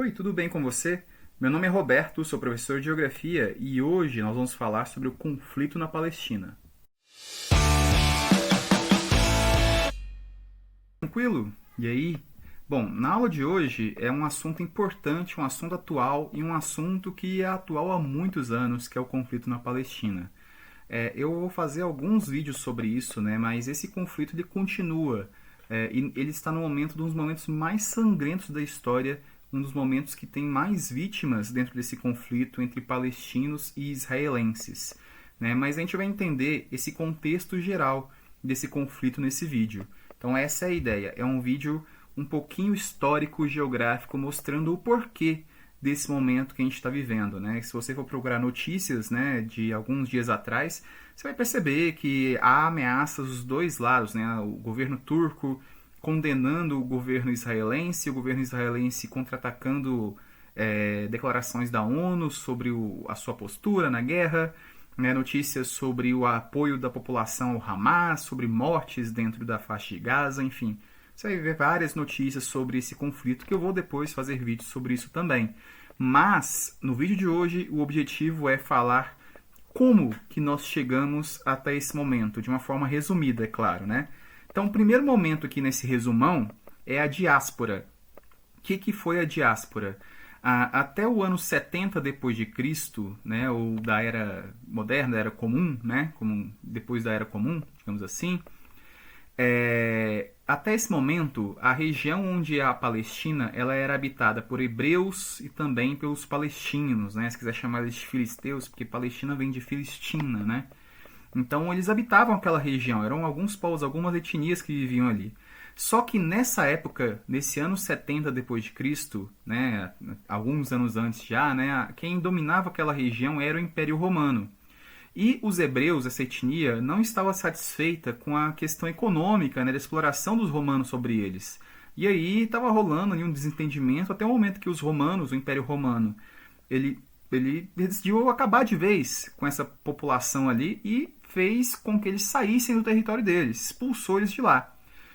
Oi, tudo bem com você? Meu nome é Roberto, sou professor de Geografia e hoje nós vamos falar sobre o conflito na Palestina. Tranquilo? E aí? Bom, na aula de hoje é um assunto importante, um assunto atual e um assunto que é atual há muitos anos, que é o conflito na Palestina. Eu vou fazer alguns vídeos sobre isso, né? Mas esse conflito ele continua. E ele está no momento, um dos momentos mais sangrentos da história, um dos momentos que tem mais vítimas dentro desse conflito entre palestinos e israelenses, né? Mas a gente vai entender esse contexto geral desse conflito nesse vídeo. Então essa é a ideia. É um vídeo um pouquinho histórico, geográfico, mostrando o porquê desse momento que a gente está vivendo, né? Se você for procurar notícias, né, de alguns dias atrás, você vai perceber que há ameaças dos dois lados, né? O governo turco condenando o governo israelense contra-atacando declarações da ONU sobre a sua postura na guerra, né? Notícias sobre o apoio da população ao Hamas, sobre mortes dentro da faixa de Gaza, enfim. Você vai ver várias notícias sobre esse conflito, que eu vou depois fazer vídeos sobre isso também. Mas, no vídeo de hoje, o objetivo é falar como que nós chegamos até esse momento, de uma forma resumida, é claro, né? Então, o primeiro momento aqui nesse resumão é a diáspora. O que foi a diáspora? Até o ano 70 depois de Cristo, né, ou da era moderna, da era comum, né, depois da era comum, digamos assim, até esse momento, a região onde é a Palestina, ela era habitada por hebreus e também pelos palestinos, né? Se quiser chamar eles de filisteus, porque Palestina vem de Filistina, né? Então eles habitavam aquela região, eram alguns povos, algumas etnias que viviam ali. Só que nessa época, nesse ano 70 depois de Cristo, né, alguns anos antes já, né, quem dominava aquela região era o Império Romano. E os hebreus, essa etnia, não estava satisfeita com a questão econômica, né, da exploração dos romanos sobre eles. E aí estava rolando ali um desentendimento até o momento que os romanos, o Império Romano, ele decidiu acabar de vez com essa população ali e fez com que eles saíssem do território deles, expulsou eles de lá.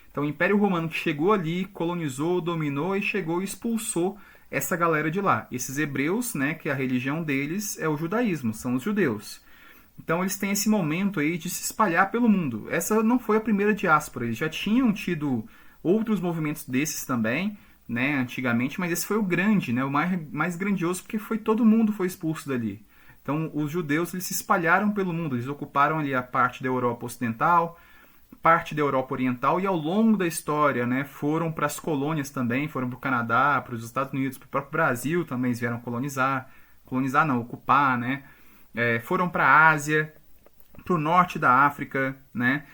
Então o Império Romano que chegou ali, colonizou, dominou e chegou e expulsou essa galera de lá. Esses hebreus, né, que a religião deles é o judaísmo, são os judeus. Então eles têm esse momento aí de se espalhar pelo mundo. Essa não foi a primeira diáspora, eles já tinham tido outros movimentos desses também, né, antigamente, mas esse foi o grande, né, o mais grandioso, porque todo mundo foi expulso dali. Então os judeus eles se espalharam pelo mundo, eles ocuparam ali a parte da Europa Ocidental, parte da Europa Oriental e ao longo da história, né, foram para as colônias também, foram para o Canadá, para os Estados Unidos, para o próprio Brasil também eles vieram colonizar não, ocupar, né, foram para a Ásia, para o norte da África, né?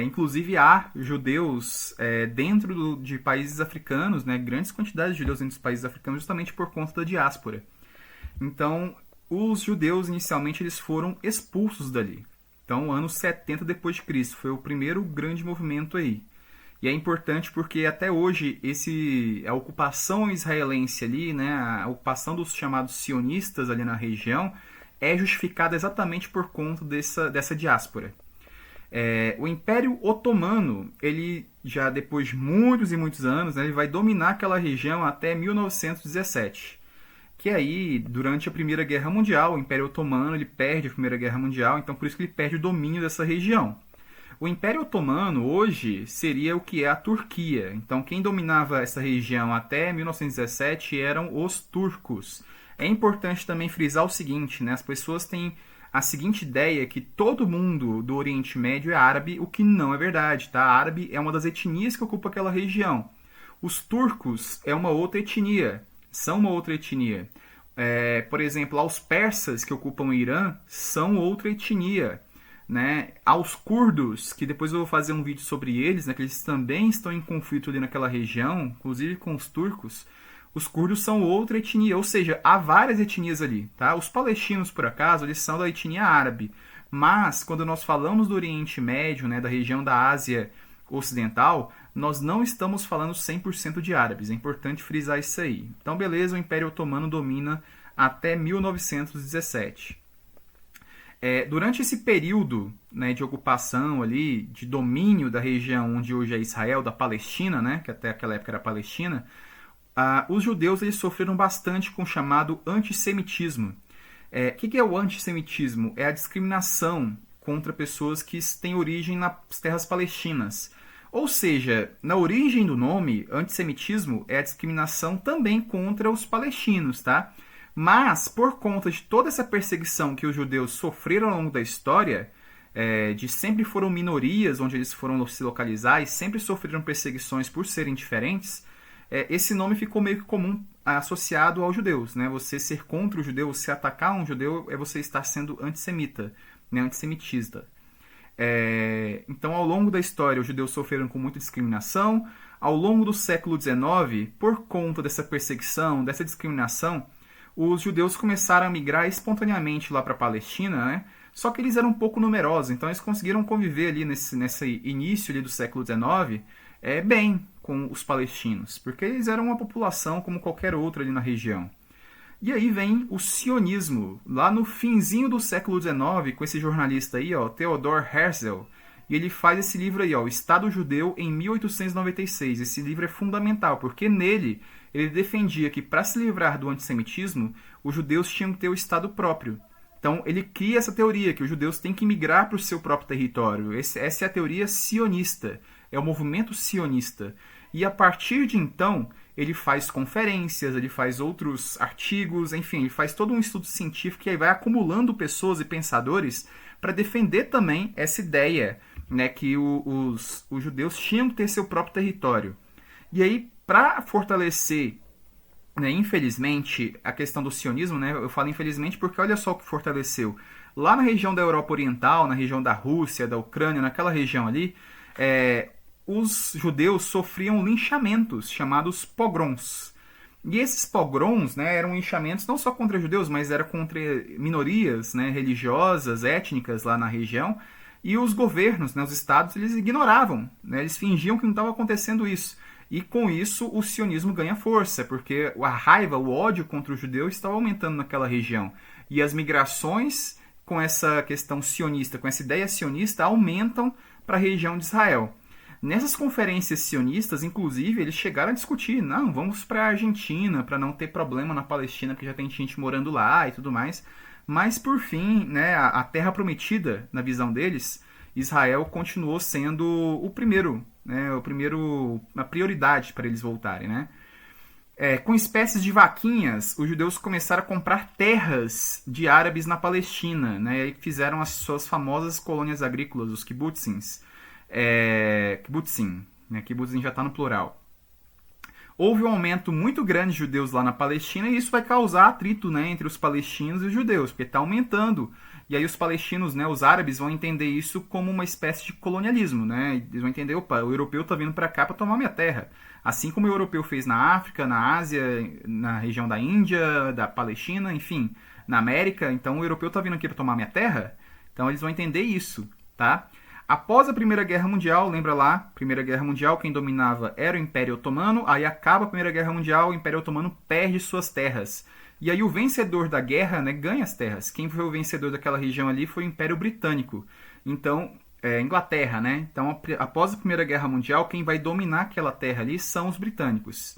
Inclusive há judeus dentro de países africanos, né? Grandes quantidades de judeus dentro dos países africanos justamente por conta da diáspora. Então, os judeus inicialmente eles foram expulsos dali. Então, ano 70 depois de Cristo foi o primeiro grande movimento aí. E é importante porque até hoje a ocupação israelense ali, né, a ocupação dos chamados sionistas ali na região é justificada exatamente por conta dessa diáspora. O Império Otomano, ele já depois de muitos e muitos anos, né, ele vai dominar aquela região até 1917. Que aí, durante a Primeira Guerra Mundial, o Império Otomano ele perde a Primeira Guerra Mundial, então por isso que ele perde o domínio dessa região. O Império Otomano hoje seria o que é a Turquia. Então quem dominava essa região até 1917 eram os turcos. É importante também frisar o seguinte, né? As pessoas têm a seguinte ideia que todo mundo do Oriente Médio é árabe, o que não é verdade, tá? A árabe é uma das etnias que ocupa aquela região. Os turcos é uma outra etnia, são uma outra etnia. Por exemplo, aos persas que ocupam o Irã são outra etnia. Né, aos curdos, que depois eu vou fazer um vídeo sobre eles, né, que eles também estão em conflito ali naquela região, inclusive com os turcos. Os curdos são outra etnia, ou seja, há várias etnias ali. Tá? Os palestinos, por acaso, eles são da etnia árabe. Mas, quando nós falamos do Oriente Médio, né, da região da Ásia Ocidental, nós não estamos falando 100% de árabes. É importante frisar isso aí. Então, beleza, o Império Otomano domina até 1917. Durante esse período, né, de ocupação ali, de domínio da região onde hoje é Israel, da Palestina, né, que até aquela época era Palestina, Os judeus eles sofreram bastante com o chamado antissemitismo. O que é o antissemitismo? É a discriminação contra pessoas que têm origem nas terras palestinas. Ou seja, na origem do nome, antissemitismo é a discriminação também contra os palestinos, tá? Mas, por conta de toda essa perseguição que os judeus sofreram ao longo da história, de sempre foram minorias onde eles foram se localizar e sempre sofreram perseguições por serem diferentes, esse nome ficou meio que comum associado aos judeus, né? Você ser contra o judeu, você atacar um judeu, é você estar sendo antissemita, né? Antissemitista. Então, ao longo da história, os judeus sofreram com muita discriminação. Ao longo do século XIX, por conta dessa perseguição, dessa discriminação, os judeus começaram a migrar espontaneamente lá para a Palestina, né? Só que eles eram um pouco numerosos, então eles conseguiram conviver ali nesse início ali do século XIX bem com os palestinos, porque eles eram uma população como qualquer outra ali na região. E aí vem o sionismo, lá no finzinho do século XIX, com esse jornalista aí, ó, Theodor Herzl, e ele faz esse livro aí, ó, O Estado Judeu em 1896. Esse livro é fundamental, porque nele ele defendia que para se livrar do antissemitismo, os judeus tinham que ter o Estado próprio. Então ele cria essa teoria, que os judeus têm que migrar para o seu próprio território. Essa é a teoria sionista, é o movimento sionista. E a partir de então, ele faz conferências, ele faz outros artigos, enfim, ele faz todo um estudo científico e aí vai acumulando pessoas e pensadores para defender também essa ideia, né, que os judeus tinham que ter seu próprio território. E aí, para fortalecer, né, infelizmente, a questão do sionismo, né, eu falo infelizmente porque olha só o que fortaleceu. Lá na região da Europa Oriental, na região da Rússia, da Ucrânia, naquela região ali, os judeus sofriam linchamentos chamados pogroms. E esses pogroms, né, eram linchamentos não só contra judeus, mas era contra minorias, né, religiosas, étnicas lá na região. E os governos, né, os estados, eles ignoravam, né, eles fingiam que não estava acontecendo isso. E com isso o sionismo ganha força, porque a raiva, o ódio contra os judeus estava aumentando naquela região. E as migrações com essa questão sionista, com essa ideia sionista, aumentam para a região de Israel. Nessas conferências sionistas, inclusive, eles chegaram a discutir, não, vamos para a Argentina, para não ter problema na Palestina, porque já tem gente morando lá e tudo mais. Mas, por fim, né, a terra prometida, na visão deles, Israel continuou sendo o primeiro, né, a prioridade para eles voltarem. Né? Com espécies de vaquinhas, os judeus começaram a comprar terras de árabes na Palestina, né, e fizeram as suas famosas colônias agrícolas, os kibbutzins. Kibbutzim, né? Kibbutzim já está no plural. Houve um aumento muito grande de judeus lá na Palestina e isso vai causar atrito, né, entre os palestinos e os judeus, porque está aumentando. E aí os palestinos, né, os árabes, vão entender isso como uma espécie de colonialismo. Né? Eles vão entender, opa, o europeu está vindo para cá para tomar minha terra. Assim como o europeu fez na África, na Ásia, na região da Índia, da Palestina, enfim, na América. Então o europeu está vindo aqui para tomar minha terra. Então eles vão entender isso, tá? Após a Primeira Guerra Mundial, lembra lá, Primeira Guerra Mundial, quem dominava era o Império Otomano, aí acaba a Primeira Guerra Mundial, o Império Otomano perde suas terras. E aí o vencedor da guerra, né, ganha as terras. Quem foi o vencedor daquela região ali foi o Império Britânico. Então, Inglaterra, né? Então, após a Primeira Guerra Mundial, quem vai dominar aquela terra ali são os britânicos.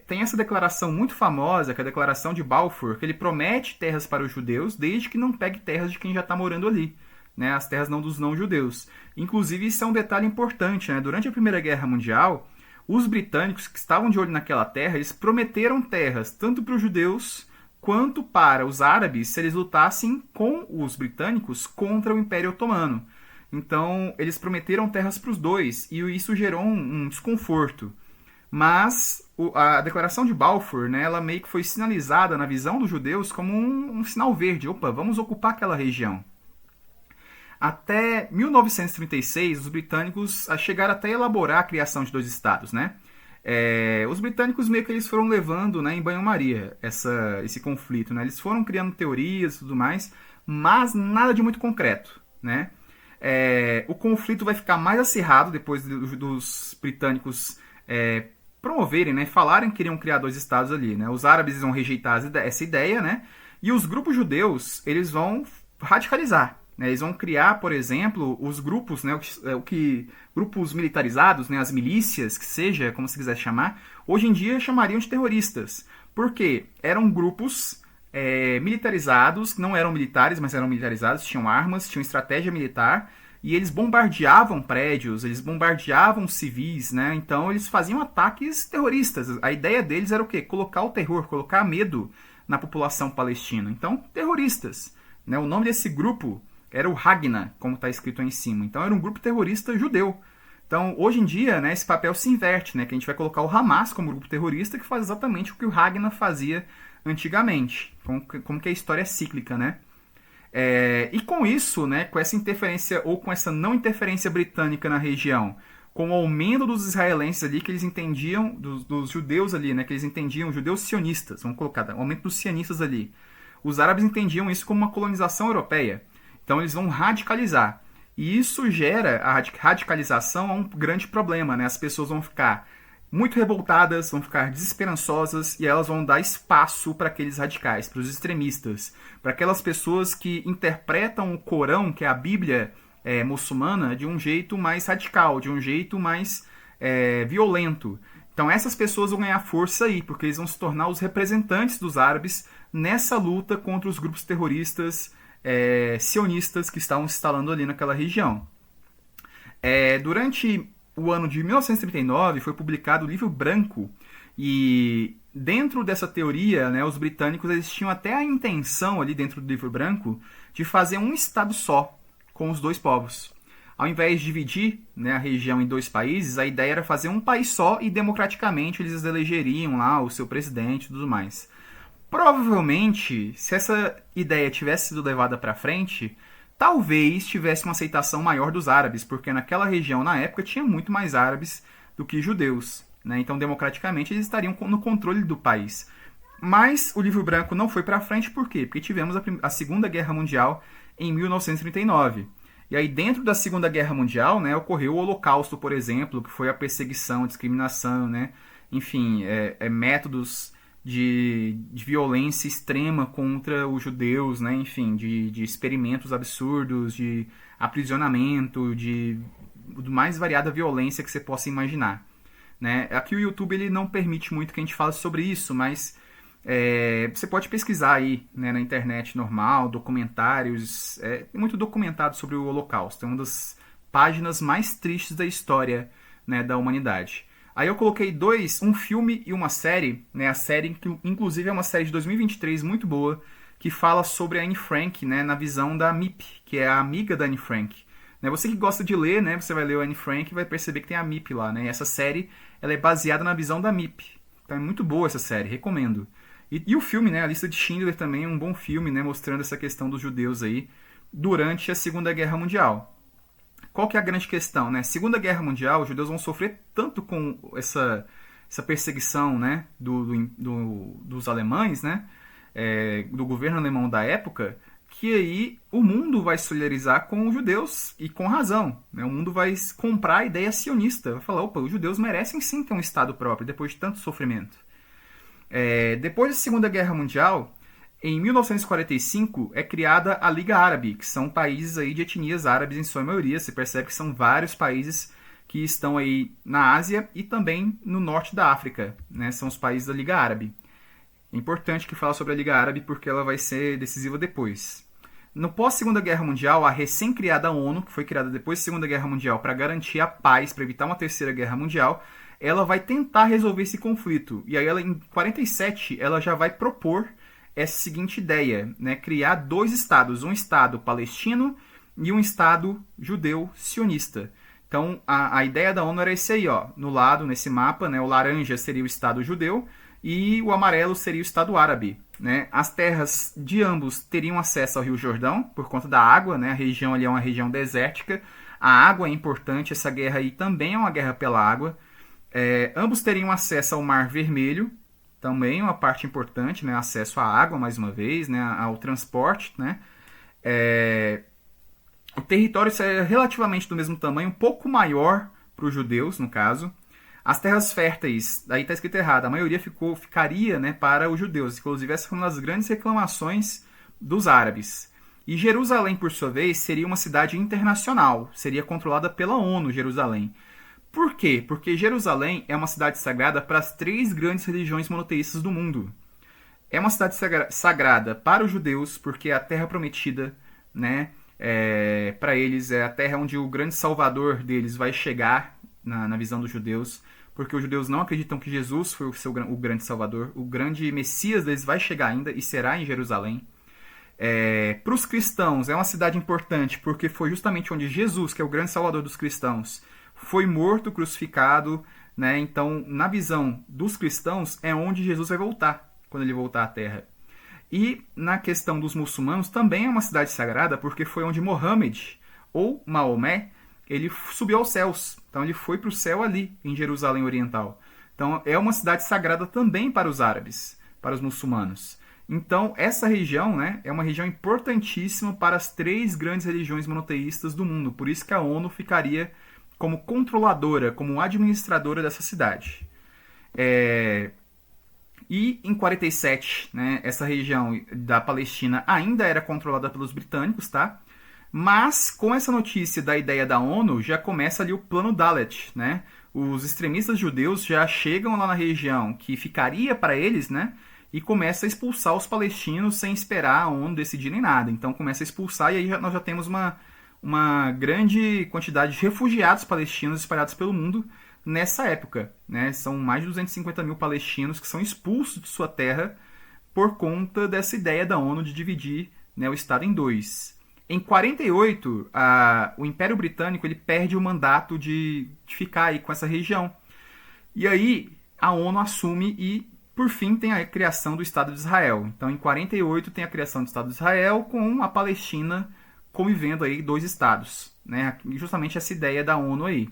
Tem essa declaração muito famosa, que é a Declaração de Balfour, que ele promete terras para os judeus, desde que não pegue terras de quem já está morando ali. Né, as terras não dos não-judeus. Inclusive, isso é um detalhe importante. Né? Durante a Primeira Guerra Mundial, os britânicos que estavam de olho naquela terra, eles prometeram terras tanto para os judeus quanto para os árabes se eles lutassem com os britânicos contra o Império Otomano. Então, eles prometeram terras para os dois e isso gerou um desconforto. Mas a Declaração de Balfour, né, ela meio que foi sinalizada na visão dos judeus como um sinal verde. Opa, vamos ocupar aquela região. Até 1936, os britânicos chegaram até a elaborar a criação de dois estados, né? Os britânicos meio que eles foram levando, né, em banho-maria esse conflito, né? Eles foram criando teorias e tudo mais, mas nada de muito concreto, né? O conflito vai ficar mais acirrado depois dos britânicos promoverem, né, falarem que queriam criar dois estados ali, né? Os árabes vão rejeitar essa ideia, né? E os grupos judeus, eles vão radicalizar. né? Eles vão criar, por exemplo, os grupos, né, grupos militarizados, né, as milícias, que seja, como se quiser chamar, hoje em dia chamariam de terroristas. Por quê? Eram grupos militarizados, não eram militares, mas eram militarizados, tinham armas, tinham estratégia militar, e eles bombardeavam prédios, eles bombardeavam civis, né? Então eles faziam ataques terroristas. A ideia deles era o quê? Colocar o terror, colocar medo na população palestina. Então, terroristas, né? O nome desse grupo era o Hagna, como está escrito aí em cima. Então era um grupo terrorista judeu. Então, hoje em dia, né, esse papel se inverte, né? Que a gente vai colocar o Hamas como grupo terrorista, que faz exatamente o que o Hagna fazia antigamente. Como que a história é cíclica, né? E com isso, né, com essa interferência ou com essa não interferência britânica na região, com o aumento dos israelenses ali, que eles entendiam, dos judeus ali, né, que eles entendiam, judeus sionistas, vamos colocar, o aumento dos sionistas ali. Os árabes entendiam isso como uma colonização europeia. Então eles vão radicalizar. E isso gera, a radicalização é um grande problema, né? As pessoas vão ficar muito revoltadas, vão ficar desesperançosas e elas vão dar espaço para aqueles radicais, para os extremistas, para aquelas pessoas que interpretam o Corão, que é a Bíblia muçulmana, de um jeito mais radical, de um jeito mais violento. Então essas pessoas vão ganhar força aí, porque eles vão se tornar os representantes dos árabes nessa luta contra os grupos terroristas sionistas que estavam se instalando ali naquela região. Durante o ano de 1939 foi publicado o Livro Branco, e dentro dessa teoria, né, os britânicos eles tinham até a intenção ali dentro do Livro Branco de fazer um estado só com os dois povos. Ao invés de dividir, né, a região em dois países, a ideia era fazer um país só e democraticamente eles elegeriam lá o seu presidente e tudo mais. Provavelmente, se essa ideia tivesse sido levada para frente, talvez tivesse uma aceitação maior dos árabes, porque naquela região, na época, tinha muito mais árabes do que judeus, né? Então, democraticamente, eles estariam no controle do país. Mas o Livro Branco não foi para frente, por quê? Porque tivemos a Segunda Guerra Mundial em 1939. E aí, dentro da Segunda Guerra Mundial, né, ocorreu o Holocausto, por exemplo, que foi a perseguição, a discriminação, né? Enfim, métodos de violência extrema contra os judeus, né? Enfim, de experimentos absurdos, de aprisionamento, de mais variada violência que você possa imaginar, né? Aqui o YouTube ele não permite muito que a gente fale sobre isso, mas você pode pesquisar aí, né, na internet normal, documentários, tem muito documentado sobre o Holocausto, é uma das páginas mais tristes da história, né, da humanidade. Aí eu coloquei um filme e uma série, né? A série, que inclusive é uma série de 2023 muito boa, que fala sobre a Anne Frank, né? Na visão da Mip, que é a amiga da Anne Frank. Né? Você que gosta de ler, né? Você vai ler a Anne Frank e vai perceber que tem a Mip lá, né? E essa série ela é baseada na visão da Mip. Então é muito boa essa série, recomendo. E o filme, né? A Lista de Schindler também é um bom filme, né? Mostrando essa questão dos judeus aí durante a Segunda Guerra Mundial. Qual que é a grande questão, né? Segunda Guerra Mundial, os judeus vão sofrer tanto com essa perseguição, né, dos alemães, né, do governo alemão da época, que aí o mundo vai solidarizar com os judeus, e com razão, né? O mundo vai comprar a ideia sionista, vai falar, opa, os judeus merecem sim ter um Estado próprio, depois de tanto sofrimento. Depois da Segunda Guerra Mundial, em 1945 é criada a Liga Árabe, que são países aí de etnias árabes em sua maioria. Você percebe que são vários países que estão aí na Ásia e também no norte da África, né? São os países da Liga Árabe. É importante que fale sobre a Liga Árabe porque ela vai ser decisiva depois. No pós-Segunda Guerra Mundial, a recém-criada ONU, que foi criada depois da Segunda Guerra Mundial para garantir a paz, para evitar uma Terceira Guerra Mundial, ela vai tentar resolver esse conflito. E aí, ela, em 47, ela já vai propor essa seguinte ideia, né? Criar dois estados, um estado palestino e um estado judeu sionista. Então, a ideia da ONU era esse aí, ó, no lado, nesse mapa, né? O laranja seria o estado judeu e o amarelo seria o estado árabe, né? As terras de ambos teriam acesso ao Rio Jordão por conta da água, né? A região ali é uma região desértica, a água é importante, essa guerra aí também é uma guerra pela água. Ambos teriam acesso ao Mar Vermelho, também uma parte importante, né? Acesso à água, mais uma vez, né? Ao transporte, né? O território é relativamente do mesmo tamanho, um pouco maior para os judeus, no caso. As terras férteis, aí está escrito errado, a maioria ficaria, né, para os judeus. Inclusive, essa foi uma das grandes reclamações dos árabes. E Jerusalém, por sua vez, seria uma cidade internacional, seria controlada pela ONU, Jerusalém. Por quê? Porque Jerusalém é uma cidade sagrada para as 3 grandes religiões monoteístas do mundo. É uma cidade sagrada para os judeus, porque é a terra prometida, né? Para eles é a terra onde o grande salvador deles vai chegar, na visão dos judeus, porque os judeus não acreditam que Jesus foi o grande salvador. O grande Messias deles vai chegar ainda e será em Jerusalém. Para os cristãos é uma cidade importante, porque foi justamente onde Jesus, que é o grande salvador dos cristãos, foi morto, crucificado, né? Então, na visão dos cristãos, é onde Jesus vai voltar, quando ele voltar à Terra. E na questão dos muçulmanos, também é uma cidade sagrada, porque foi onde Mohammed, ou Maomé, ele subiu aos céus. Então, ele foi para o céu ali, em Jerusalém Oriental. Então, é uma cidade sagrada também para os árabes, para os muçulmanos. Então, essa região, né, é uma região importantíssima para as 3 grandes religiões monoteístas do mundo. Por isso que a ONU ficaria como controladora, como administradora dessa cidade. E em 47, né, essa região da Palestina ainda era controlada pelos britânicos, tá? Mas com essa notícia da ideia da ONU, já começa ali o plano Dalet, né? Os extremistas judeus já chegam lá na região que ficaria para eles, né? E começa a expulsar os palestinos sem esperar a ONU decidir nem nada. Então começa a expulsar e aí nós já temos uma grande quantidade de refugiados palestinos espalhados pelo mundo nessa época, né? São mais de 250 mil palestinos que são expulsos de sua terra por conta dessa ideia da ONU de dividir, né, o Estado em 2. Em 48, o Império Britânico ele perde o mandato de ficar aí com essa região. E aí a ONU assume e, por fim, tem a criação do Estado de Israel. Então, em 48, tem a criação do Estado de Israel com a Palestina convivendo aí 2 estados, né? Justamente essa ideia da ONU aí.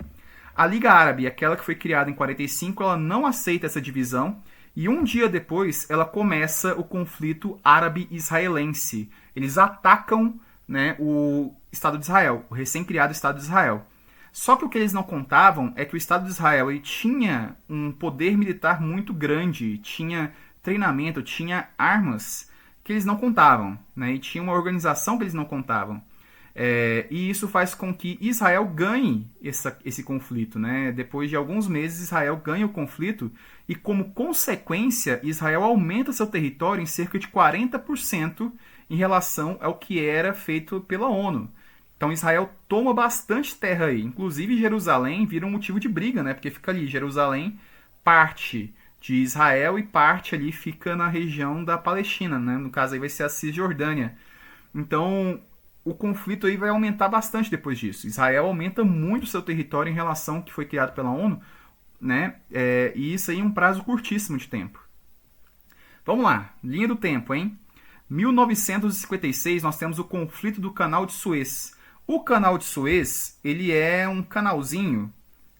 A Liga Árabe, aquela que foi criada em 45, ela não aceita essa divisão e um dia depois ela começa o conflito árabe-israelense. Eles atacam, né, o Estado de Israel, o recém-criado Estado de Israel. Só que o que eles não contavam é que o Estado de Israel ele tinha um poder militar muito grande, tinha treinamento, tinha armas que eles não contavam, né, e tinha uma organização que eles não contavam. E isso faz com que Israel ganhe esse conflito, né? Depois de alguns meses, Israel ganha o conflito e, como consequência, Israel aumenta seu território em cerca de 40% em relação ao que era feito pela ONU. Então, Israel toma bastante terra aí. Inclusive, Jerusalém vira um motivo de briga, né? Porque fica ali, Jerusalém, parte de Israel e parte ali fica na região da Palestina, né? No caso, aí vai ser a Cisjordânia. Então, o conflito aí vai aumentar bastante depois disso. Israel aumenta muito seu território em relação ao que foi criado pela ONU, né? E isso aí em um prazo curtíssimo de tempo. Vamos lá, linha do tempo, hein? 1956 nós temos o conflito do Canal de Suez. O Canal de Suez, ele é um canalzinho.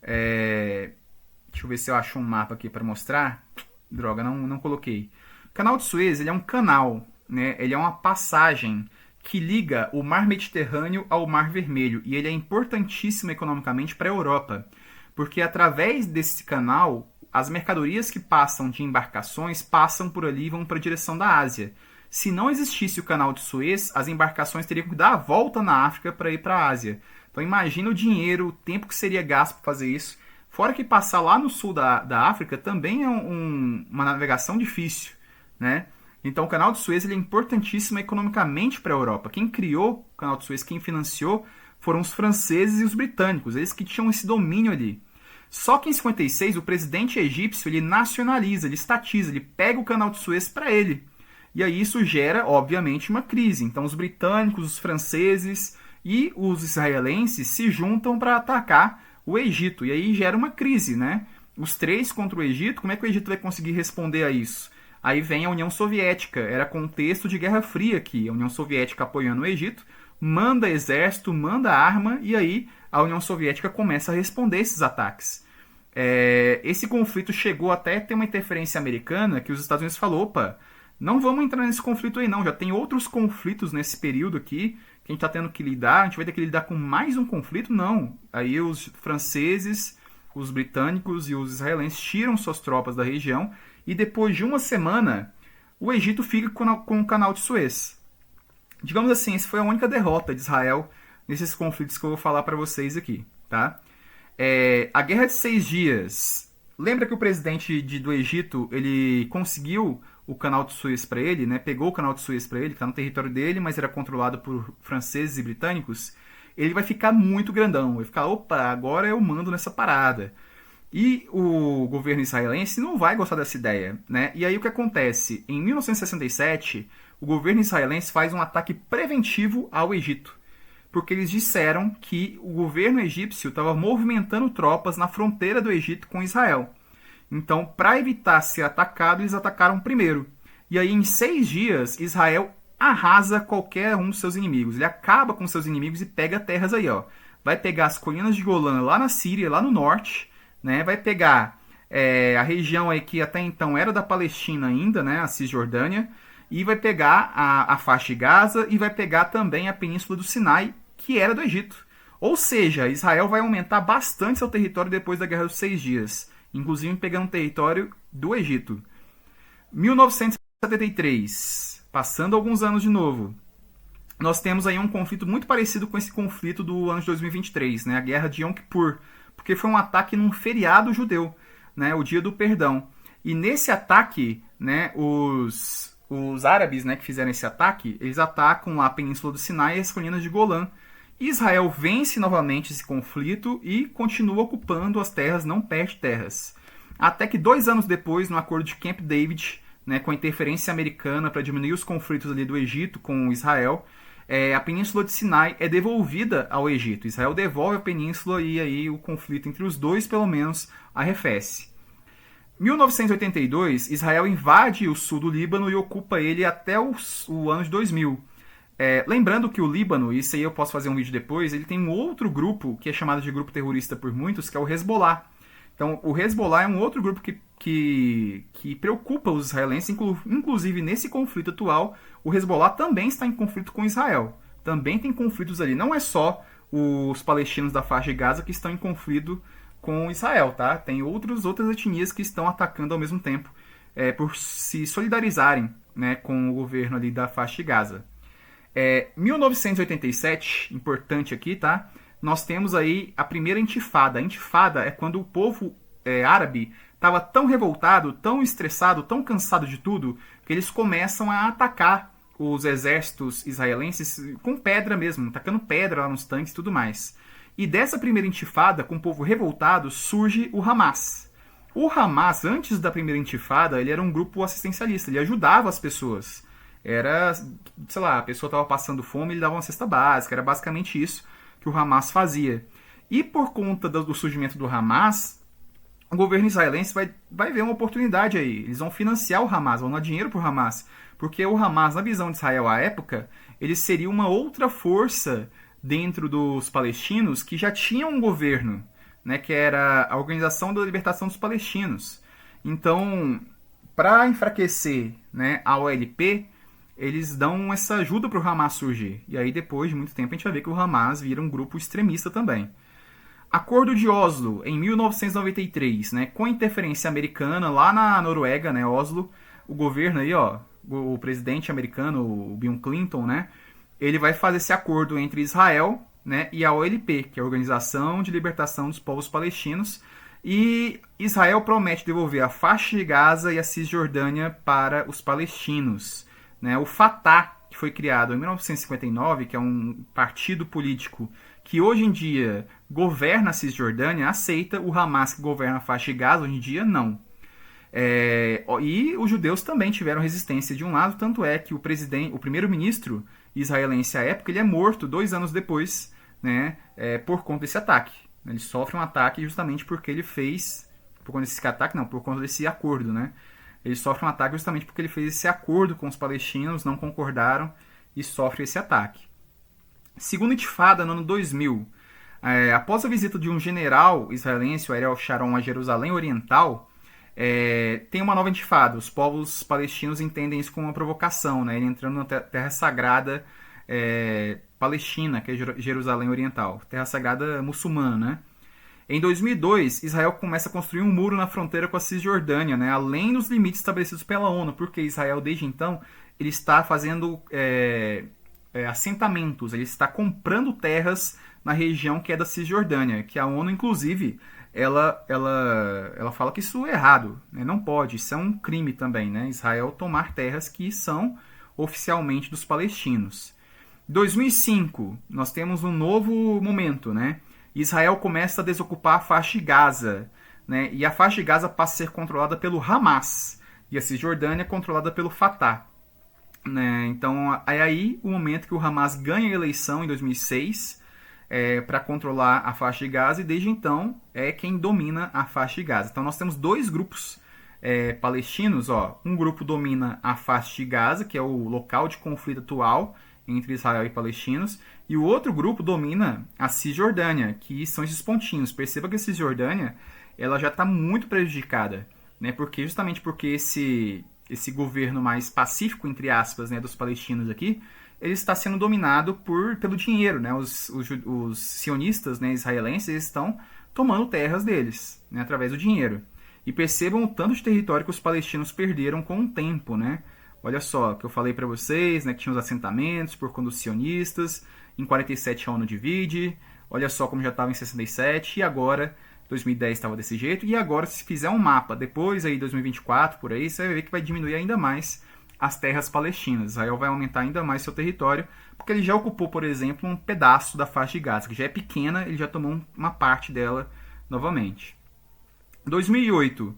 Deixa eu ver se eu acho um mapa aqui para mostrar. Droga, não coloquei. O Canal de Suez, ele é um canal, né? Ele é uma passagem que liga o Mar Mediterrâneo ao Mar Vermelho. E ele é importantíssimo economicamente para a Europa. Porque através desse canal, as mercadorias que passam de embarcações passam por ali e vão para a direção da Ásia. Se não existisse o Canal de Suez, as embarcações teriam que dar a volta na África para ir para a Ásia. Então imagina o dinheiro, o tempo que seria gasto para fazer isso. Fora que passar lá no sul da África também é uma navegação difícil, né? Então o Canal de Suez ele é importantíssimo economicamente para a Europa. Quem criou o Canal de Suez, quem financiou, foram os franceses e os britânicos, eles que tinham esse domínio ali. Só que em 56 o presidente egípcio ele nacionaliza, ele estatiza, ele pega o Canal de Suez para ele. E aí isso gera, obviamente, uma crise. Então os britânicos, os franceses e os israelenses se juntam para atacar o Egito. E aí gera uma crise, né? Os 3 contra o Egito, como é que o Egito vai conseguir responder a isso? Aí vem a União Soviética, era contexto de Guerra Fria aqui. A União Soviética apoiando o Egito, manda exército, manda arma, e aí a União Soviética começa a responder esses ataques. Esse conflito chegou até a ter uma interferência americana, que os Estados Unidos falou, opa, não vamos entrar nesse conflito aí não, já tem outros conflitos nesse período aqui, que a gente está tendo que lidar, a gente vai ter que lidar com mais um conflito? Não. Aí os franceses, os britânicos e os israelenses tiram suas tropas da região, e depois de uma semana, o Egito fica com o Canal de Suez. Digamos assim, essa foi a única derrota de Israel nesses conflitos que eu vou falar para vocês aqui, tá? A Guerra de 6 Dias. Lembra que o presidente do Egito, ele conseguiu o canal de Suez para ele, né? Pegou o canal de Suez para ele, que está no território dele, mas era controlado por franceses e britânicos. Ele vai ficar muito grandão, vai ficar, opa, agora eu mando nessa parada. E o governo israelense não vai gostar dessa ideia, né? E aí o que acontece? Em 1967, o governo israelense faz um ataque preventivo ao Egito, porque eles disseram que o governo egípcio estava movimentando tropas na fronteira do Egito com Israel. Então, para evitar ser atacado, eles atacaram primeiro. E aí, em 6 dias, Israel arrasa qualquer um dos seus inimigos. Ele acaba com seus inimigos e pega terras aí, ó. Vai pegar as colinas de Golã lá na Síria, lá no norte, né? Vai pegar a região aí que até então era da Palestina ainda, né? A Cisjordânia. E vai pegar a faixa de Gaza e vai pegar também a Península do Sinai, que era do Egito. Ou seja, Israel vai aumentar bastante seu território depois da Guerra dos 6 Dias, inclusive pegando território do Egito. 1973, passando alguns anos de novo, nós temos aí um conflito muito parecido com esse conflito do ano de 2023, né? A Guerra de Yom Kippur, porque foi um ataque num feriado judeu, né? O Dia do Perdão. E nesse ataque, né, os árabes, né, que fizeram esse ataque, eles atacam lá a Península do Sinai e as colinas de Golã. Israel vence novamente esse conflito e continua ocupando as terras, não perde terras. Até que 2 anos depois, no acordo de Camp David, né, com a interferência americana para diminuir os conflitos ali do Egito com Israel, a Península de Sinai é devolvida ao Egito. Israel devolve a península e aí o conflito entre os dois, pelo menos, arrefece. 1982, Israel invade o sul do Líbano e ocupa ele até o ano de 2000. Lembrando que o Líbano, isso aí eu posso fazer um vídeo depois, ele tem um outro grupo que é chamado de grupo terrorista por muitos, que é o Hezbollah. Então, o Hezbollah é um outro grupo que preocupa os israelenses, inclusive nesse conflito atual, o Hezbollah também está em conflito com Israel. Também tem conflitos ali, não é só os palestinos da faixa de Gaza que estão em conflito com Israel, tá? Tem outras etnias que estão atacando ao mesmo tempo, por se solidarizarem, né, com o governo ali da faixa de Gaza. 1987, importante aqui, tá? Nós temos aí a primeira intifada. A intifada é quando o povo árabe estava tão revoltado, tão estressado, tão cansado de tudo, que eles começam a atacar os exércitos israelenses com pedra mesmo, tacando pedra lá nos tanques e tudo mais. E dessa primeira intifada, com o povo revoltado, surge o Hamas. O Hamas, antes da primeira intifada, ele era um grupo assistencialista, ele ajudava as pessoas. Era, sei lá, a pessoa estava passando fome, ele dava uma cesta básica, era basicamente isso que o Hamas fazia. E por conta do surgimento do Hamas, o governo israelense vai ver uma oportunidade aí. Eles vão financiar o Hamas, vão dar dinheiro para o Hamas. Porque o Hamas, na visão de Israel à época, ele seria uma outra força dentro dos palestinos que já tinha um governo, né, que era a Organização da Libertação dos Palestinos. Então, para enfraquecer, né, a OLP, eles dão essa ajuda para o Hamas surgir. E aí, depois de muito tempo, a gente vai ver que o Hamas vira um grupo extremista também. Acordo de Oslo, em 1993, né, com interferência americana, lá na Noruega, né, Oslo, o governo aí, ó, o presidente americano, o Bill Clinton, né, ele vai fazer esse acordo entre Israel, né, e a OLP, que é a Organização de Libertação dos Povos Palestinos, e Israel promete devolver a faixa de Gaza e a Cisjordânia para os palestinos. Né? O Fatah, que foi criado em 1959, que é um partido político que hoje em dia governa a Cisjordânia, aceita. O Hamas, que governa a faixa de Gaza, hoje em dia não. E os judeus também tiveram resistência de um lado, tanto é que o primeiro-ministro israelense à época, ele é morto 2 anos depois, né, por conta desse ataque. Ele sofre um ataque justamente porque ele fez, por conta desse ataque não, por conta desse acordo, né? Ele sofre um ataque justamente porque ele fez esse acordo com os palestinos, não concordaram e sofre esse ataque. Segunda intifada, no ano 2000, após a visita de um general israelense, o Ariel Sharon, a Jerusalém Oriental, tem uma nova intifada. Os povos palestinos entendem isso como uma provocação, né? Ele entrando na terra sagrada palestina, que é Jerusalém Oriental, terra sagrada muçulmana, né? Em 2002, Israel começa a construir um muro na fronteira com a Cisjordânia, né, além dos limites estabelecidos pela ONU, porque Israel, desde então, ele está fazendo assentamentos, ele está comprando terras na região que é da Cisjordânia, que a ONU, inclusive, ela fala que isso é errado, né? Não pode, isso é um crime também, né? Israel tomar terras que são oficialmente dos palestinos. Em 2005, nós temos um novo momento, né? Israel começa a desocupar a faixa de Gaza, né? E a faixa de Gaza passa a ser controlada pelo Hamas, e a Cisjordânia é controlada pelo Fatah. Né? Então, é aí o momento que o Hamas ganha a eleição em 2006 para controlar a faixa de Gaza, e desde então é quem domina a faixa de Gaza. Então, nós temos dois grupos palestinos. Um grupo domina a faixa de Gaza, que é o local de conflito atual entre Israel e palestinos, e o outro grupo domina a Cisjordânia, que são esses pontinhos. Perceba que a Cisjordânia ela já está muito prejudicada, né? Justamente porque esse governo mais pacífico, entre aspas, né, dos palestinos aqui, ele está sendo dominado pelo dinheiro, né? Os sionistas, né, israelenses, eles estão tomando terras deles, né, através do dinheiro. E percebam o tanto de território que os palestinos perderam com o tempo, né? Olha só, que eu falei para vocês, né, que tinha os assentamentos por conta dos sionistas, em 47 a ONU divide, olha só como já estava em 67, e agora 2010 estava desse jeito, e agora se fizer um mapa, depois aí 2024, por aí, você vai ver que vai diminuir ainda mais as terras palestinas. Israel vai aumentar ainda mais seu território, porque ele já ocupou, por exemplo, um pedaço da faixa de Gaza, que já é pequena, ele já tomou uma parte dela novamente. 2008.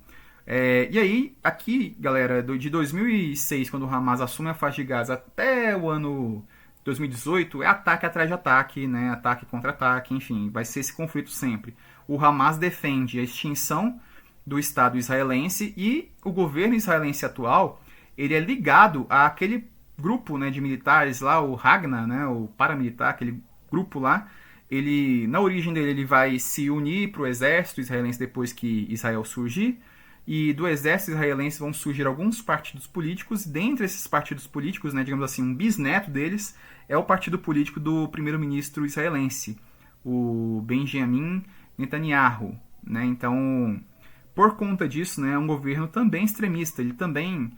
E aí, aqui, galera, de 2006, quando o Hamas assume a faixa de Gaza, até o ano 2018, é ataque atrás de ataque, né? Ataque contra ataque, enfim, vai ser esse conflito sempre. O Hamas defende a extinção do Estado israelense, e o governo israelense atual, ele é ligado àquele grupo, né, de militares lá, o Hagna, né, o paramilitar, aquele grupo lá. Ele, na origem dele, ele vai se unir para o exército israelense depois que Israel surgir, e do exército israelense vão surgir alguns partidos políticos. Dentre esses partidos políticos, né, digamos assim, um bisneto deles é o partido político do primeiro-ministro israelense, o Benjamin Netanyahu, né? Então, por conta disso, né, é um governo também extremista. Ele também,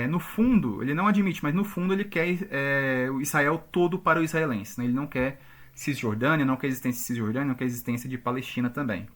no fundo, ele não admite, mas no fundo ele quer o Israel todo para o israelense, né? Ele não quer Cisjordânia, não quer existência de Cisjordânia, não quer existência de Palestina também.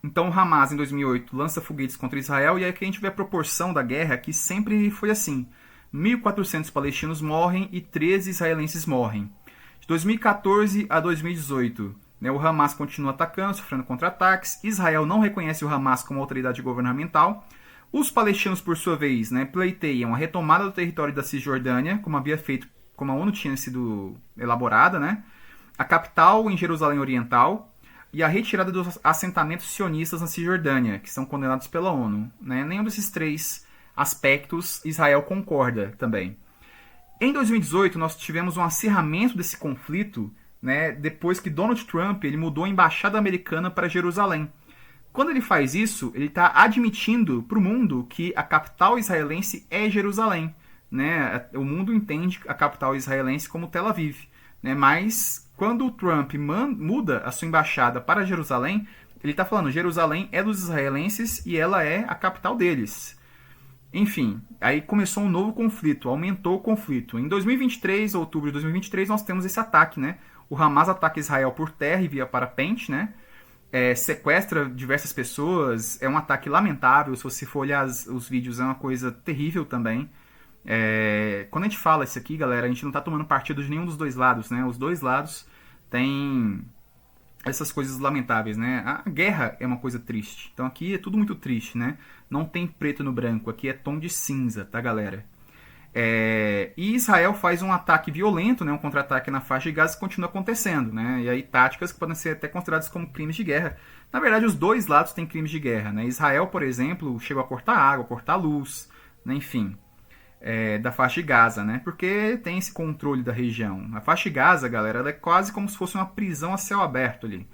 Então o Hamas, em 2008, lança foguetes contra Israel, e aí que a gente vê a proporção da guerra, que sempre foi assim. 1.400 palestinos morrem e 13 israelenses morrem. De 2014 a 2018, né, o Hamas continua atacando, sofrendo contra-ataques. Israel não reconhece o Hamas como autoridade governamental. Os palestinos, por sua vez, né, pleiteiam a retomada do território da Cisjordânia, como a ONU tinha sido elaborada, né, a capital em Jerusalém Oriental, e a retirada dos assentamentos sionistas na Cisjordânia, que são condenados pela ONU. Né? Nenhum desses três aspectos Israel concorda também. Em 2018, nós tivemos um acirramento desse conflito, né, depois que Donald Trump ele mudou a embaixada americana para Jerusalém. Quando ele faz isso, ele está admitindo para o mundo que a capital israelense é Jerusalém. Né? O mundo entende a capital israelense como Tel Aviv. Né? Mas quando o Trump muda a sua embaixada para Jerusalém, ele está falando Jerusalém é dos israelenses e ela é a capital deles. Enfim, aí começou um novo conflito, aumentou o conflito. Em 2023, outubro de 2023, nós temos esse ataque, né? O Hamas ataca Israel por terra e via parapente, né? Sequestra diversas pessoas, é um ataque lamentável. Se você for olhar os vídeos, é uma coisa terrível também. Quando a gente fala isso aqui, galera, a gente não está tomando partido de nenhum dos dois lados, né? Os dois lados têm essas coisas lamentáveis, né? A guerra é uma coisa triste. Então aqui é tudo muito triste, né? Não tem preto no branco, aqui é tom de cinza, tá, galera? E Israel faz um ataque violento, né? Um contra-ataque na faixa de Gaza, que continua acontecendo, né? E aí táticas que podem ser até consideradas como crimes de guerra. Na verdade, os dois lados têm crimes de guerra, né? Israel, por exemplo, chegou a cortar água, cortar luz, né? Enfim. Da faixa de Gaza, né? Porque tem esse controle da região. A faixa de Gaza, galera, ela é quase como se fosse uma prisão a céu aberto ali.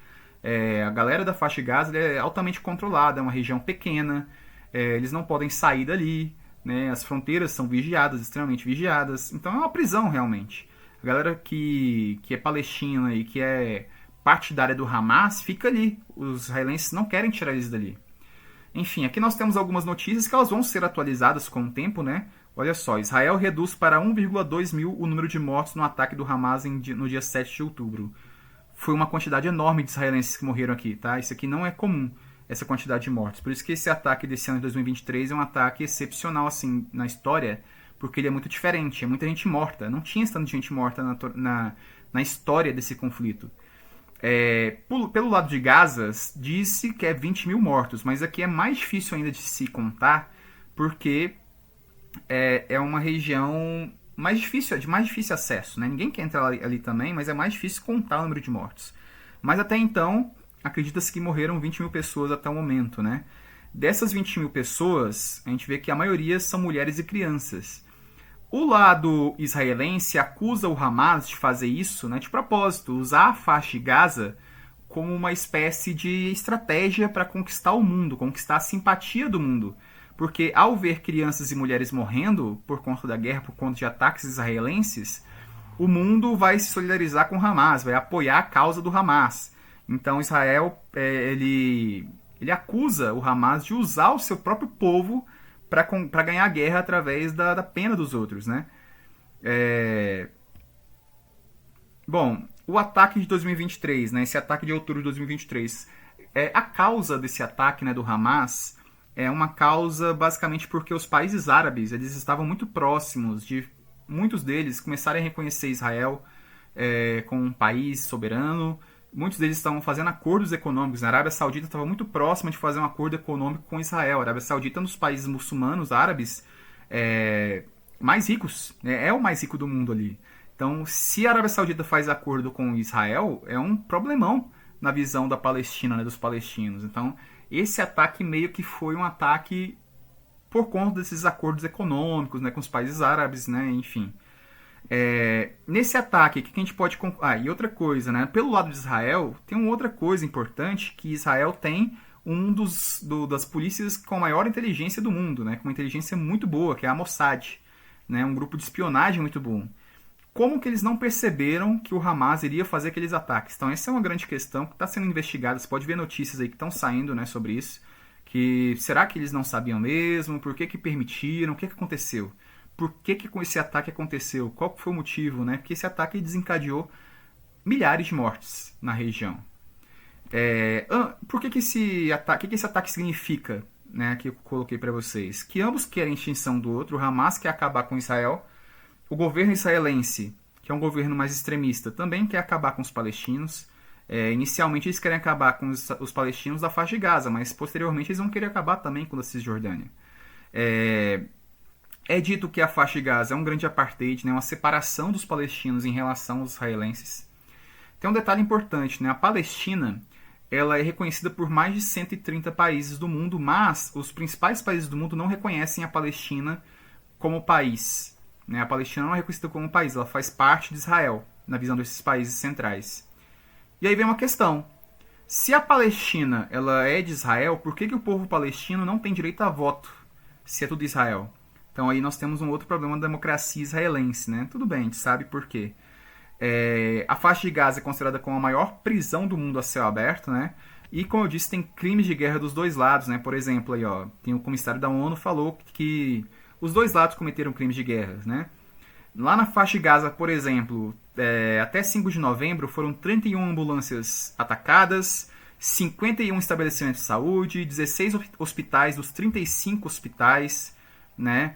A galera da faixa de Gaza é altamente controlada, é uma região pequena, eles não podem sair dali, né? As fronteiras são vigiadas, extremamente vigiadas. Então é uma prisão, realmente. A galera que é palestina e que é partidária do Hamas fica ali. Os israelenses não querem tirar eles dali. Enfim, aqui nós temos algumas notícias que elas vão ser atualizadas com o tempo, né? Olha só, Israel reduz para 1,2 mil o número de mortos no ataque do Hamas no dia 7 de outubro. Foi uma quantidade enorme de israelenses que morreram aqui, tá? Isso aqui não é comum, essa quantidade de mortos. Por isso que esse ataque desse ano de 2023 é um ataque excepcional, assim, na história, porque ele é muito diferente, é muita gente morta. Não tinha tanto de gente morta na história desse conflito. Pelo lado de Gaza, disse que é 20 mil mortos, mas aqui é mais difícil ainda de se contar, porque é uma região de mais difícil acesso, né? Ninguém quer entrar ali também, mas é mais difícil contar o número de mortos. Mas até então, acredita-se que morreram 20 mil pessoas até o momento, né? Dessas 20 mil pessoas, a gente vê que a maioria são mulheres e crianças. O lado israelense acusa o Hamas de fazer isso, né, de propósito, usar a faixa de Gaza como uma espécie de estratégia para conquistar o mundo, conquistar a simpatia do mundo. Porque ao ver crianças e mulheres morrendo por conta da guerra, por conta de ataques israelenses, o mundo vai se solidarizar com o Hamas, vai apoiar a causa do Hamas. Então Israel ele acusa o Hamas de usar o seu próprio povo para ganhar a guerra através da pena dos outros, né? Bom, o ataque de 2023, né? Esse ataque de outubro de 2023, a causa desse ataque, né, do Hamas é uma causa basicamente porque os países árabes eles estavam muito próximos de muitos deles começarem a reconhecer Israel como um país soberano. Muitos deles estavam fazendo acordos econômicos. A Arábia Saudita estava muito próxima de fazer um acordo econômico com Israel. A Arábia Saudita é um dos países muçulmanos árabes mais ricos, né? É o mais rico do mundo ali. Então, se a Arábia Saudita faz acordo com Israel, é um problemão na visão da Palestina, né, dos palestinos. Então, esse ataque meio que foi um ataque por conta desses acordos econômicos, né, com os países árabes, né, enfim. Nesse ataque, o que a gente pode... e outra coisa, né? Pelo lado de Israel, tem uma outra coisa importante, que Israel tem das polícias com a maior inteligência do mundo, né? Com uma inteligência muito boa, que é a Mossad, né? Um grupo de espionagem muito bom. Como que eles não perceberam que o Hamas iria fazer aqueles ataques? Então essa é uma grande questão que está sendo investigada. Você pode ver notícias aí que estão saindo, né, sobre isso. Será que eles não sabiam mesmo? Por que permitiram? O que aconteceu? Por que esse ataque aconteceu? Qual foi o motivo, né? Porque esse ataque desencadeou milhares de mortes na região. Por que esse ataque significa, né? Que eu coloquei para vocês. Que ambos querem a extinção do outro. O Hamas quer acabar com Israel. O governo israelense, que é um governo mais extremista, também quer acabar com os palestinos. Inicialmente eles querem acabar com os palestinos da faixa de Gaza, mas posteriormente eles vão querer acabar também com a Cisjordânia. É dito que a faixa de Gaza é um grande apartheid, né, uma separação dos palestinos em relação aos israelenses. Tem um detalhe importante, né, a Palestina ela é reconhecida por mais de 130 países do mundo, mas os principais países do mundo não reconhecem a Palestina como país. Né? A Palestina não é reconhecida como país, ela faz parte de Israel, na visão desses países centrais. E aí vem uma questão. Se a Palestina ela é de Israel, por que o povo palestino não tem direito a voto, se é tudo Israel? Então aí nós temos um outro problema da democracia israelense, né? Tudo bem, a gente sabe por quê. A faixa de Gaza é considerada como a maior prisão do mundo a céu aberto, né? E como eu disse, tem crimes de guerra dos dois lados, né? Por exemplo, aí, ó, tem o comissário da ONU falou que os dois lados cometeram crimes de guerra, né? Lá na faixa de Gaza, por exemplo, até 5 de novembro foram 31 ambulâncias atacadas, 51 estabelecimentos de saúde, 16 hospitais dos 35 hospitais, né?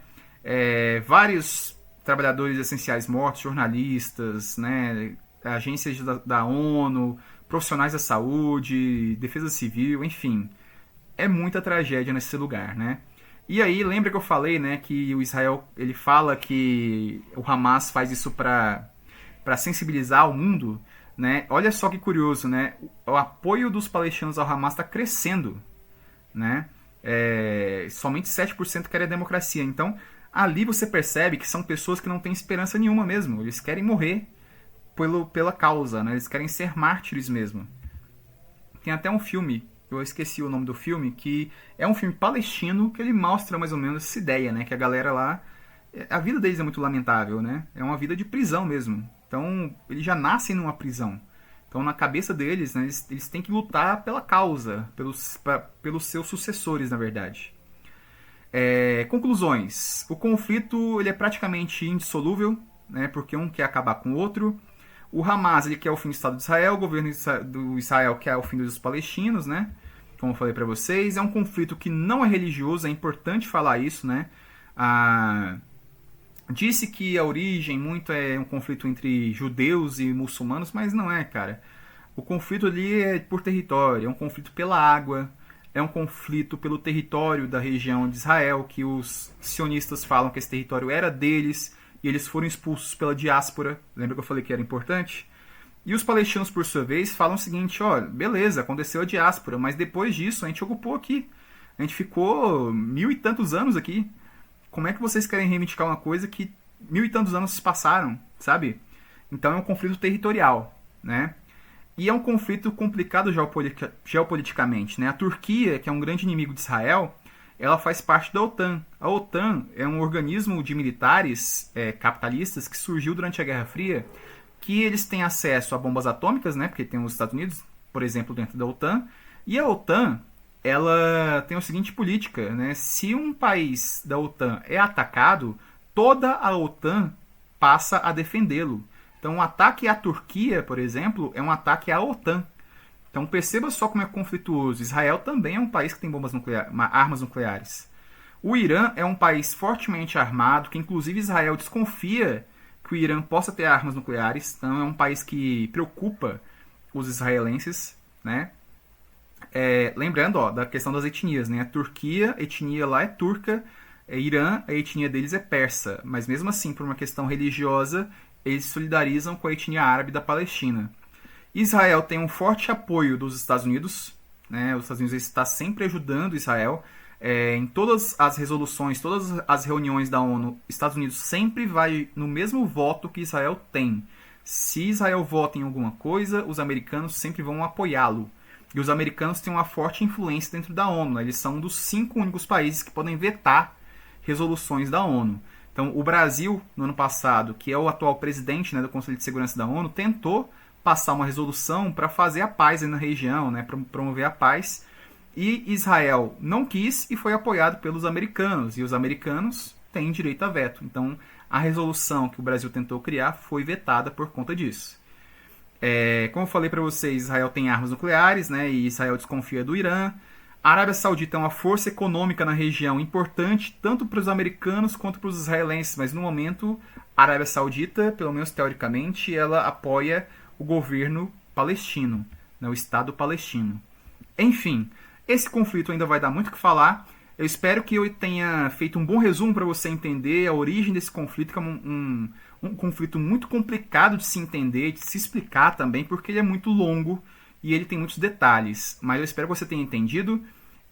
Vários trabalhadores essenciais mortos, jornalistas, né? Agências da ONU, profissionais da saúde, defesa civil, enfim. É muita tragédia nesse lugar, né? E aí, lembra que eu falei, né, que o Israel, ele fala que o Hamas faz isso para sensibilizar o mundo, né? Olha só que curioso, né? O apoio dos palestinos ao Hamas está crescendo, né? Somente 7% querem a democracia. Então, ali você percebe que são pessoas que não têm esperança nenhuma mesmo. Eles querem morrer pela causa, né? Eles querem ser mártires mesmo. Tem até um filme, eu esqueci o nome do filme, que é um filme palestino que ele mostra mais ou menos essa ideia, né? Que a galera lá, a vida deles é muito lamentável, né? É uma vida de prisão mesmo. Então, eles já nascem numa prisão. Então, na cabeça deles, né, eles têm que lutar pela causa, pelos seus sucessores, na verdade. Conclusões. O conflito ele é praticamente indissolúvel, né, porque um quer acabar com o outro. O Hamas ele quer o fim do Estado de Israel, o governo do Israel quer o fim dos palestinos, né? Como eu falei para vocês. É um conflito que não é religioso, é importante falar isso, né? Disse que a origem muito é um conflito entre judeus e muçulmanos, mas não é, cara. O conflito ali é por território, é um conflito pela água, é um conflito pelo território da região de Israel, que os sionistas falam que esse território era deles e eles foram expulsos pela diáspora. Lembra que eu falei que era importante? E os palestinos, por sua vez, falam o seguinte: olha, beleza, aconteceu a diáspora, mas depois disso a gente ocupou aqui. A gente ficou 1000 e tantos anos aqui. Como é que vocês querem reivindicar uma coisa que 1000 e tantos anos se passaram, sabe? Então é um conflito territorial, né? E é um conflito complicado geopoliticamente, né? A Turquia, que é um grande inimigo de Israel, ela faz parte da OTAN. A OTAN é um organismo de militares capitalistas que surgiu durante a Guerra Fria, que eles têm acesso a bombas atômicas, né? Porque tem os Estados Unidos, por exemplo, dentro da OTAN. E a OTAN, ela tem a seguinte política, né? Se um país da OTAN é atacado, toda a OTAN passa a defendê-lo. Então, um ataque à Turquia, por exemplo, é um ataque à OTAN. Então, perceba só como é conflituoso. Israel também é um país que tem armas nucleares. O Irã é um país fortemente armado, que inclusive Israel desconfia que o Irã possa ter armas nucleares. Então, é um país que preocupa os israelenses, né? Lembrando, da questão das etnias, né? A Turquia, a etnia lá é turca. Irã, a etnia deles é persa. Mas mesmo assim, por uma questão religiosa, eles se solidarizam com a etnia árabe da Palestina. Israel tem um forte apoio dos Estados Unidos, né? Os Estados Unidos está sempre ajudando Israel. Em todas as resoluções, todas as reuniões da ONU, Estados Unidos sempre vai no mesmo voto que Israel tem. Se Israel vota em alguma coisa, os americanos sempre vão apoiá-lo. E os americanos têm uma forte influência dentro da ONU. Eles são um dos 5 únicos países que podem vetar resoluções da ONU. Então, o Brasil, no ano passado, que é o atual presidente, né, do Conselho de Segurança da ONU, tentou passar uma resolução para fazer a paz na região, né, para promover a paz. E Israel não quis e foi apoiado pelos americanos. E os americanos têm direito a veto. Então, a resolução que o Brasil tentou criar foi vetada por conta disso. Como eu falei para vocês, Israel tem armas nucleares, né, e Israel desconfia do Irã. A Arábia Saudita é uma força econômica na região importante, tanto para os americanos quanto para os israelenses, mas no momento a Arábia Saudita, pelo menos teoricamente, ela apoia o governo palestino, né, o Estado palestino. Enfim, esse conflito ainda vai dar muito o que falar. Eu espero que eu tenha feito um bom resumo para você entender a origem desse conflito, que é um conflito muito complicado de se entender, de se explicar também, porque ele é muito longo e ele tem muitos detalhes. Mas eu espero que você tenha entendido.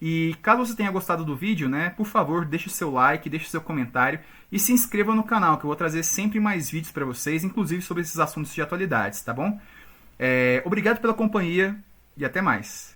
E caso você tenha gostado do vídeo, né, por favor, deixe o seu like, deixe o seu comentário e se inscreva no canal, que eu vou trazer sempre mais vídeos para vocês, inclusive sobre esses assuntos de atualidades, tá bom? Obrigado pela companhia e até mais.